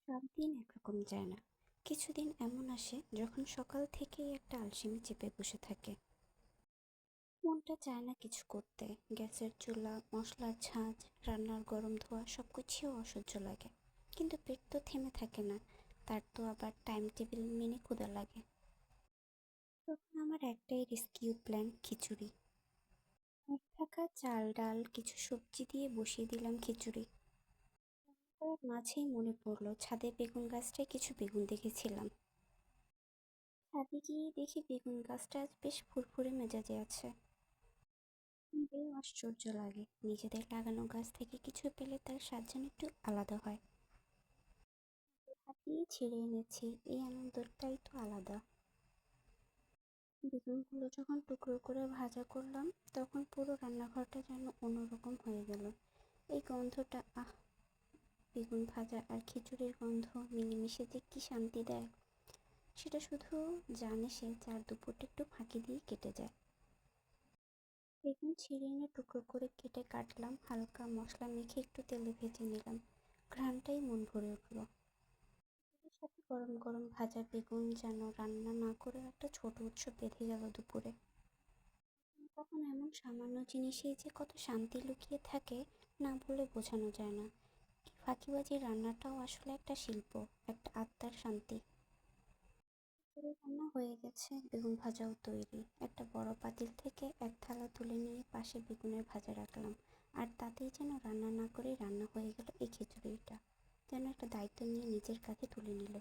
সব দিন একরকম যায় না। কিছুদিন এমন আসে যখন সকাল থেকেই একটা আলসেমি চেপে বসে থাকে। মনটা চায় না কিছু করতে। গ্যাসের চুলা, মশলার ঝাঁঝ, রান্নার গরম ধোঁয়া সবকিছুই অসহ্য লাগে। কিন্তু পেট তো থেমে থাকে না। তার তো আবার টাইম টেবিল মেনে ক্ষুধা লাগে। তখন আমার একটাই রেস্কিউ প্ল্যান, খিচুড়ি। ঘরে থাকা চাল ডাল কিছু সবজি দিয়ে বসিয়ে দিলাম খিচুড়ি। করার মাঝেই মনে পড়লো ছাদে বেগুন গাছটায় কিছু বেগুন দেখেছিলাম। ছাদে গিয়ে দেখি বেগুন গাছটা আজ বেশ ফুরফুরে মেজাজে আছে। বেশ আশ্চর্য লাগে, নিজেদের লাগানো গাছ থেকে কিছু পেলে তার স্বাদ যেন একটু আলাদা হয়। হাত দিয়ে ছিঁড়ে এনেছি, এই আনন্দটাই তো আলাদা। বেগুনগুলো যখন টুকরো করে ভাজা করলাম, তখন পুরো রান্নাঘরটা যেন অন্যরকম হয়ে গেল। এই গন্ধটা, আহ! বেগুন ভাজা আর খিচুড়ির গন্ধ মিলেমিশে যে কি শান্তি দেয়, সেটা শুধু জানে সে, যার দুপুরটা একটু ফাঁকি দিয়ে কেটে যায়। বেগুন ছিঁড়ে এনে টুকরো করে কেটে কাটলাম, হালকা মশলা মেখে একটু তেলে ভেজে নিলাম। ঘ্রাণটাই মন ভরে উঠল। এর সাথে গরম গরম ভাজা বেগুন যেন রান্না না করেও একটা ছোট উৎসব বেঁধে গেল দুপুরে। তখন এমন সামান্য জিনিসেই যে কত শান্তি লুকিয়ে থাকে, না বলে বোঝানো যায় না। এই ফাঁকিবাজি রান্নাটাও আসলে একটা শিল্প, একটা আত্মার শান্তি। খিচুড়ি রান্না হয়ে গেছে, বেগুন ভাজাও তৈরি। একটা বড় পাতিল থেকে এক থালা তুলে নিয়ে পাশে বেগুনের ভাজা রাখলাম। আর তাতেই যেন রান্না না করেই রান্না হয়ে গেল এই খিচুড়িটা। যেন একটা দায়িত্ব নিয়ে নিজের কাঁধে তুলে নিল।